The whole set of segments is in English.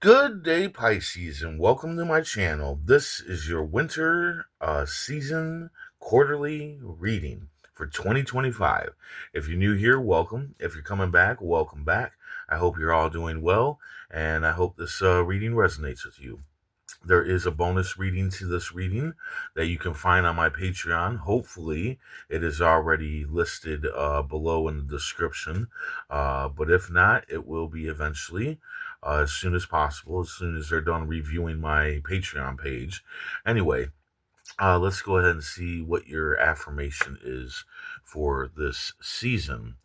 Good day, Pisces, and welcome to my channel. This is your winter season quarterly reading for 2025. If you're new here, welcome. If you're coming back, welcome back. I hope you're all doing well, and I hope this reading resonates with you. There is a bonus reading to this reading that you can find on my Patreon. Hopefully, it is already listed below in the description. But if not, it will be eventually, as soon as possible, as soon as they're done reviewing my Patreon page. Anyway, let's go ahead and see what your affirmation is for this season.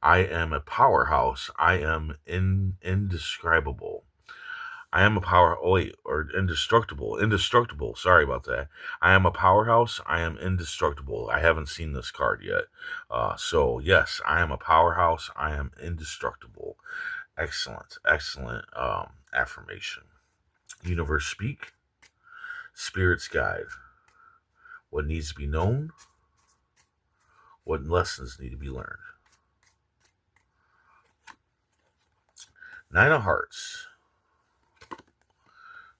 I am a powerhouse. I am indescribable. I am a power. Oh wait, or indestructible. Indestructible. Sorry about that. I am a powerhouse. I am indestructible. I haven't seen this card yet. So yes, I am a powerhouse. I am indestructible. Excellent, excellent affirmation. Universe speak. Spirits guide. What needs to be known. What lessons need to be learned. Nine of Hearts.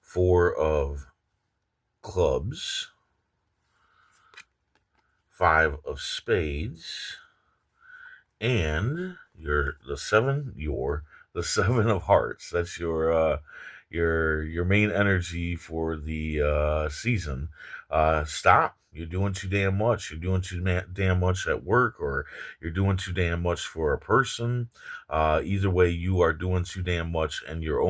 Four of Clubs. Five of Spades. And the seven of hearts. That's your main energy for the season. Stop. You're doing too damn much. You're doing too damn much at work, or you're doing too damn much for a person. Either way, you are doing too damn much, and your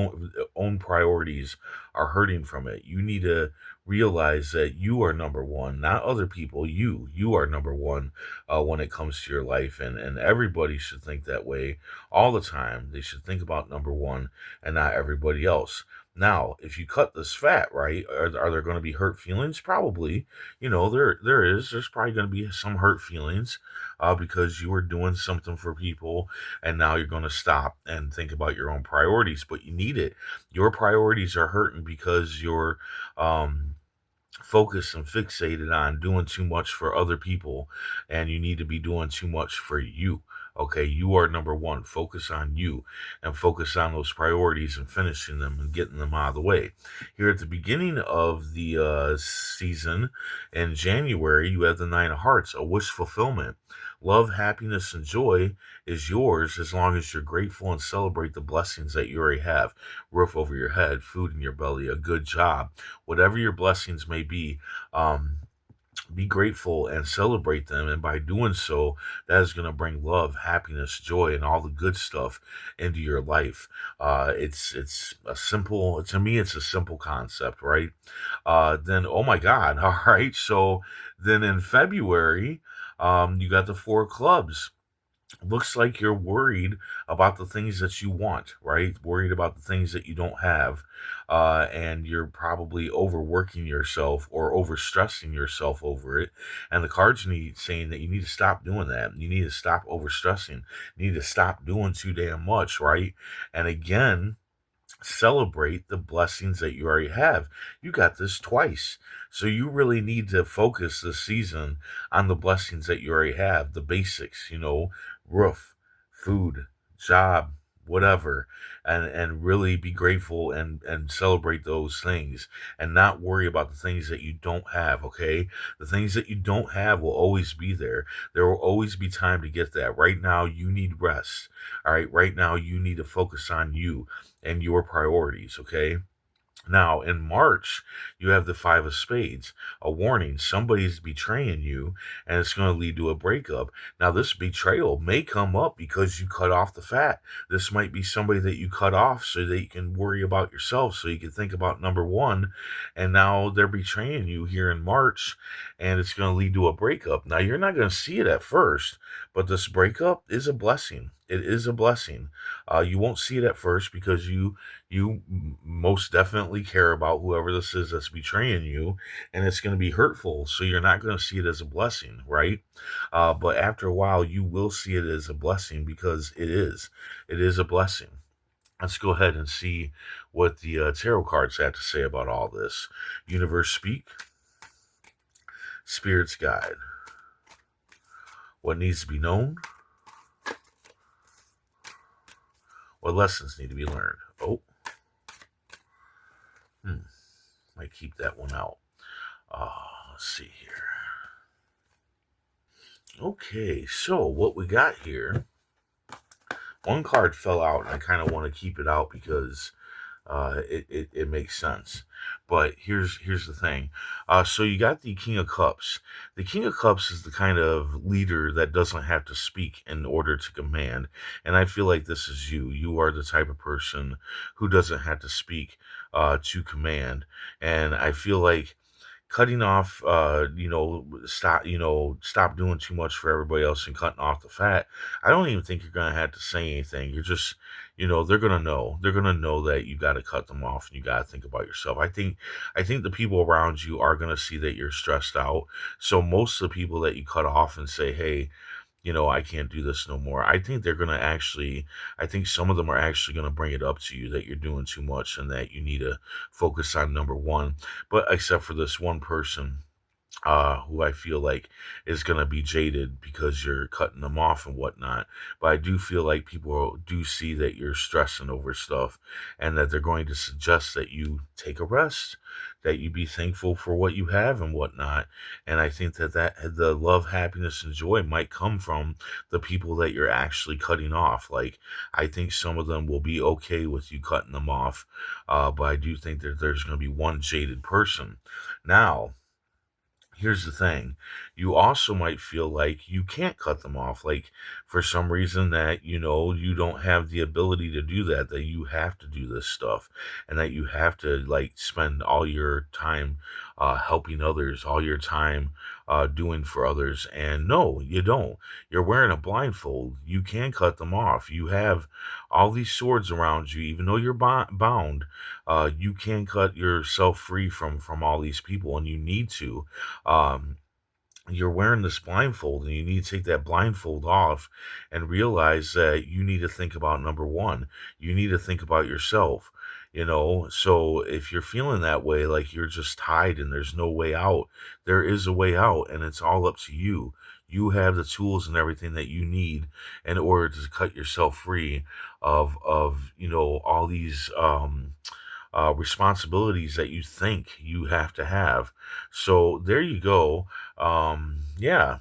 own priorities are hurting from it. You need to realize that you are number one, not other people. You are number one when it comes to your life, and everybody should think that way all the time. They should think about number one and not everybody else. Now, if you cut this fat, right, are there going to be hurt feelings? Probably. There's probably going to be some hurt feelings because you were doing something for people, and now you're going to stop and think about your own priorities. But you need it. Your priorities are hurting because you're focused and fixated on doing too much for other people, and you need to be doing too much for you. Okay, you are number one. Focus on you and focus on those priorities and finishing them and getting them out of the way. Here at the beginning of the season in January, you have the Nine of Hearts, a wish fulfillment. Love, happiness, and joy is yours as long as you're grateful and celebrate the blessings that you already have. Roof over your head, food in your belly, a good job, whatever your blessings may um, be grateful and celebrate them. And by doing so, that is going to bring love, happiness, joy, and all the good stuff into your life. It's a simple, to me, it's a simple concept, right? Then, oh my God, all right. So then in February, you got the Four of Clubs. Looks like you're worried about the things that you want, right? Worried about the things that you don't have. And you're probably overworking yourself or overstressing yourself over it. And the cards need saying that you need to stop doing that. You need to stop overstressing. You need to stop doing too damn much, right? And again, celebrate the blessings that you already have. You got this twice. So you really need to focus this season on the blessings that you already have, the basics, roof, food, job, whatever, and really be grateful and celebrate those things and not worry about the things that you don't have. Okay, the things that you don't have will always be there. There will always be time to get that. Right now you need rest. All right now you need to focus on you and your priorities. Okay, now, in March, you have the Five of Spades, a warning. Somebody's betraying you, and it's going to lead to a breakup. Now, this betrayal may come up because you cut off the fat. This might be somebody that you cut off so that you can worry about yourself, so you can think about number one. And now they're betraying you here in March, and it's going to lead to a breakup. Now, you're not going to see it at first, but this breakup is a blessing. It is a blessing. You won't see it at first because you most definitely care about whoever this is that's betraying you, and it's going to be hurtful. So you're not going to see it as a blessing, right? But after a while, you will see it as a blessing because it is. It is a blessing. Let's go ahead and see what the tarot cards have to say about all this. Universe speak. Spirits guide. What needs to be known? What lessons need to be learned? Oh, Might keep that one out. Let's see here. Okay, so what we got here, one card fell out, and I kind of want to keep it out because it makes sense. But here's the thing. So you got the King of Cups. The King of Cups is the kind of leader that doesn't have to speak in order to command. And I feel like this is you. You are the type of person who doesn't have to speak to command. And I feel like cutting off stop doing too much for everybody else and cutting off the fat. I don't even think you're gonna have to say anything. You're just, they're gonna know that you got to cut them off and you got to think about yourself. I think the people around you are gonna see that you're stressed out. So most of the people that you cut off and say, hey, I can't do this no more. I think some of them are actually going to bring it up to you that you're doing too much and that you need to focus on number one. But except for this one person, who I feel like is going to be jaded because you're cutting them off and whatnot. But I do feel like people do see that you're stressing over stuff and that they're going to suggest that you take a rest, that you be thankful for what you have and whatnot. And I think that the love, happiness, and joy might come from the people that you're actually cutting off. Like, I think some of them will be okay with you cutting them off, but I do think that there's going to be one jaded person. Now, here's the thing. You also might feel like you can't cut them off, like for some reason that you don't have the ability to do that you have to do this stuff, and that you have to like spend all your time helping others, all your time doing for others. And no, you don't. You're wearing a blindfold. You can cut them off. You have all these swords around you, even though you're bound. You can cut yourself free from all these people, and you need to. um, you're wearing this blindfold, and you need to take that blindfold off and realize that you need to think about number one. You need to think about yourself. So if you're feeling that way, like you're just tied and there's no way out, there is a way out, and it's all up to you. You have the tools and everything that you need in order to cut yourself free of all these responsibilities that you think you have to have. So there you go. Yeah.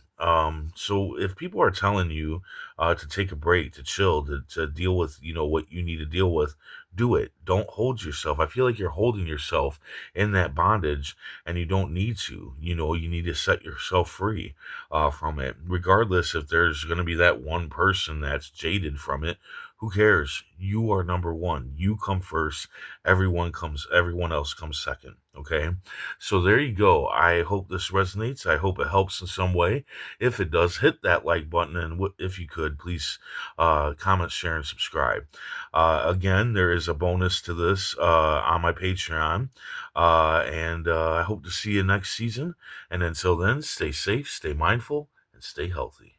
So if people are telling you to take a break, to chill, to deal with what you need to deal with, do it. Don't hold yourself. I feel like you're holding yourself in that bondage, and you don't need to. You need to set yourself free from it. Regardless if there's going to be that one person that's jaded from it, who cares? You are number one. You come first. Everyone else comes second. Okay. So there you go. I hope this resonates. I hope it helps in some way. If it does, hit that like button, and if you could, please comment, share, and subscribe. Again, there is a bonus to this on my Patreon, and I hope to see you next season. And until then, stay safe, stay mindful, and stay healthy.